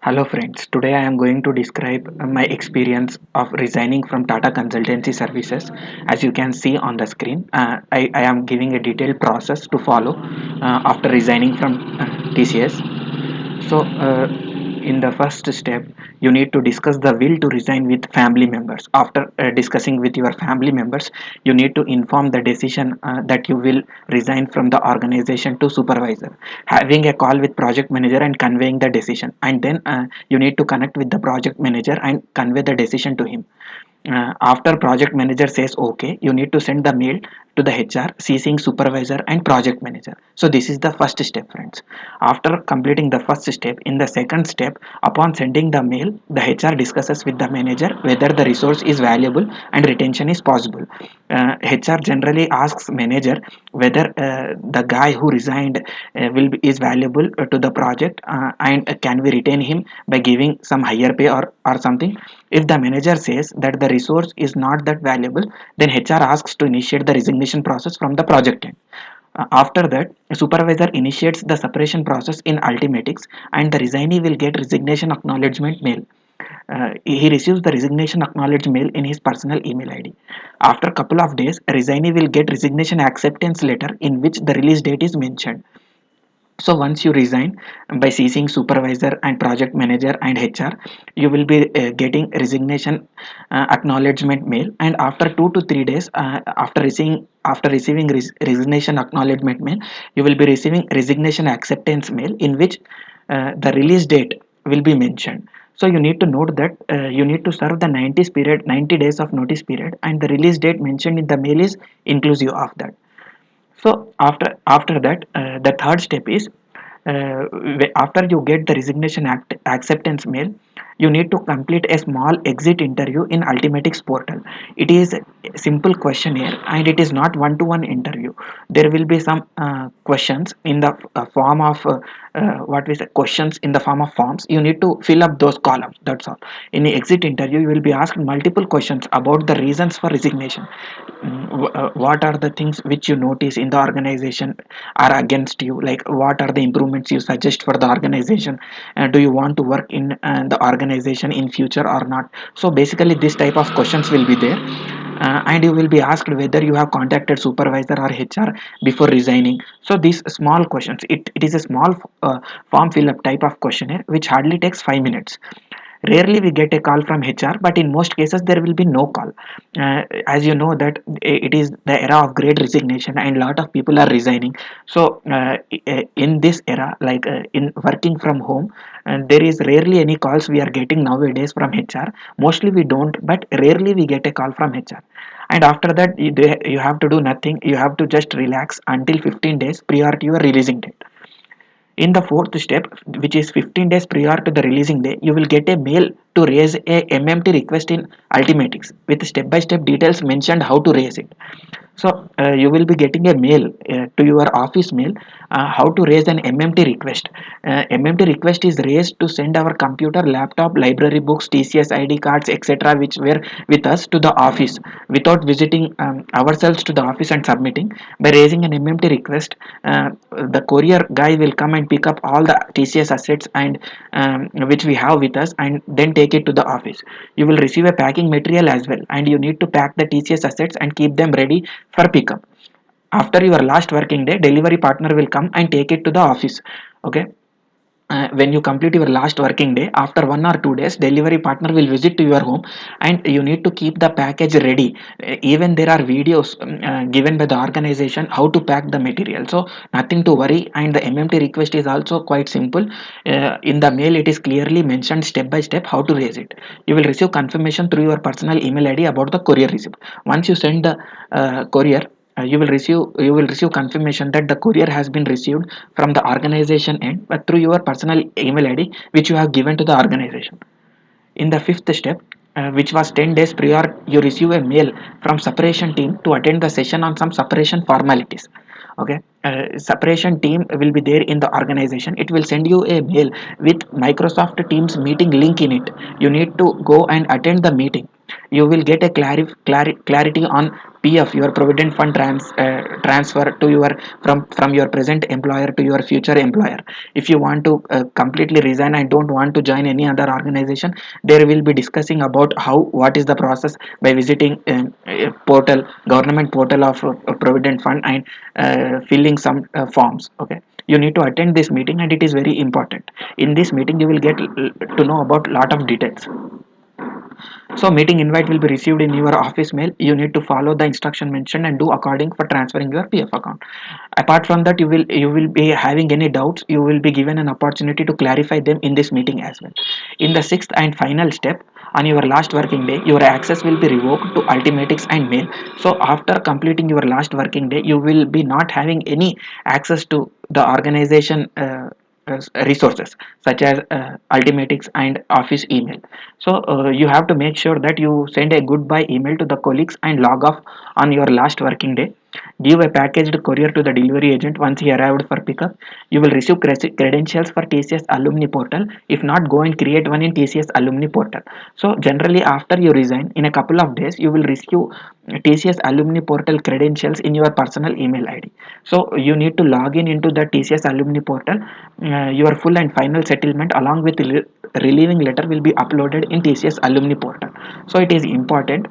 Hello friends, today I am going to describe my experience of resigning from Tata Consultancy Services. As you can see on the screen, I am giving a detailed process to follow after resigning from TCS. In the first step, you need to discuss the will to resign with family members. After discussing with your family members, you need to inform the decision that you will resign from the organization to supervisor. Having a call with project manager and conveying the decision, and then you need to connect with the project manager and convey the decision to him. After project manager says okay, you need to send the mail to the HR, CCing supervisor and project manager. So this is the first step, friends. After completing the first step, in the second step, upon sending the mail, the HR discusses with the manager whether the resource is valuable and retention is possible. HR generally asks manager whether the guy who resigned is valuable to the project, and can we retain him by giving some higher pay or something. If the manager says that the resource is not that valuable, then HR asks to initiate the resignation process from the project end. After that, a supervisor initiates the separation process in Ultimatics, and the resignee will get resignation acknowledgement mail. He receives the resignation acknowledged mail in his personal email ID. After a couple of days, a resignee will get resignation acceptance letter in which the release date is mentioned. So once you resign by ceasing supervisor and project manager and HR, you will be getting resignation acknowledgement mail. And after 2 to 3 days, after receiving resignation acknowledgement mail, you will be receiving resignation acceptance mail in which the release date will be mentioned. So you need to note that you need to serve the 90 days of notice period, and the release date mentioned in the mail is inclusive of that. So after that, the third step is, after you get the resignation acceptance mail, you need to complete a small exit interview in Ultimatics portal. It is a simple questionnaire, and it is not one-to-one interview. There will be some questions in the form of what we say questions in the form of forms. You need to fill up those columns. That's all. In the exit interview, you will be asked multiple questions about the reasons for resignation. What are the things which you notice in the organization are against you, like what are the improvements you suggest for the organization, do you want to work in the organization in future or not. So basically this type of questions will be there. And you will be asked whether you have contacted supervisor or HR before resigning. So these small questions, it is a small form fill up type of questionnaire which hardly takes 5 minutes. Rarely we get a call from HR, but in most cases there will be no call. As you know that it is the era of great resignation and lot of people are resigning. So in this era, like in working from home, there is rarely any calls we are getting nowadays from HR. Mostly we don't, but rarely we get a call from HR. And after that, you have to do nothing. You have to just relax until 15 days prior to your releasing date. In the fourth step, which is 15 days prior to the releasing day, you will get a mail to raise a MMT request in Ultimatics with step-by-step details mentioned how to raise it. So you will be getting a mail to your office mail, how to raise an MMT request. MMT request is raised to send our computer, laptop, library books, TCS ID cards, etc., which were with us to the office without visiting ourselves to the office and submitting. By raising an MMT request, the courier guy will come and pick up all the TCS assets and which we have with us, and then take it to the office. You will receive a packing material as well, and you need to pack the TCS assets and keep them ready for pickup. After your last working day, delivery partner will come and take it to the office. Okay. When you complete your last working day, after 1 or 2 days, delivery partner will visit to your home, and you need to keep the package ready. Even there are videos given by the organization how to pack the material, so nothing to worry. And the MMT request is also quite simple. In the mail it is clearly mentioned step by step how to raise it. You will receive confirmation through your personal email ID about the courier receipt. Once you send the courier, you will receive confirmation that the courier has been received from the organization end, but through your personal email ID which you have given to the organization. In the fifth step, which was 10 days prior, you receive a mail from separation team to attend the session on some separation formalities. Okay. Separation team will be there in the organization. It will send you a mail with Microsoft Teams meeting link in it. You need to go and attend the meeting. You will get a clarity on PF, your provident fund transfer to your from your present employer to your future employer. If you want to completely resign and don't want to join any other organization, there will be discussing about how what is the process by visiting a portal, government portal of provident fund, and filling some forms. Okay, you need to attend this meeting, and it is very important. In this meeting you will get to know about lot of details. So meeting invite will be received in your office mail. You need to follow the instruction mentioned and do according for transferring your PF account. Apart from that, you will be having any doubts, you will be given an opportunity to clarify them in this meeting as well. In the sixth and final step, on your last working day, your access will be revoked to Ultimatics and mail. So after completing your last working day, you will be not having any access to the organization resources such as Ultimatics and office email. So you have to make sure that you send a goodbye email to the colleagues and log off on your last working day. Give a packaged courier to the delivery agent once he arrived for pickup. You will receive credentials for TCS alumni portal. If not, go and create one in TCS alumni portal. So generally after you resign, in a couple of days you will receive TCS alumni portal credentials in your personal email ID. So you need to log in into the TCS alumni portal. Your full and final settlement along with relieving letter will be uploaded in TCS alumni portal. So it is important.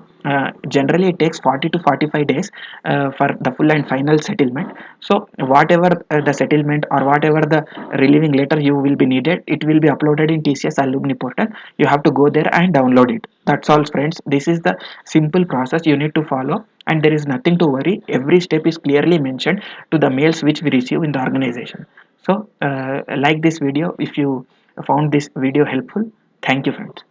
Generally it takes 40 to 45 days for the full and final settlement. So whatever the settlement or whatever the relieving letter you will be needed, it will be uploaded in TCS alumni portal. You have to go there and download it. That's all friends. This is the simple process you need to follow, and there is nothing to worry. Every step is clearly mentioned to the mails which we receive in the organization. So like this video if you found this video helpful. Thank you friends.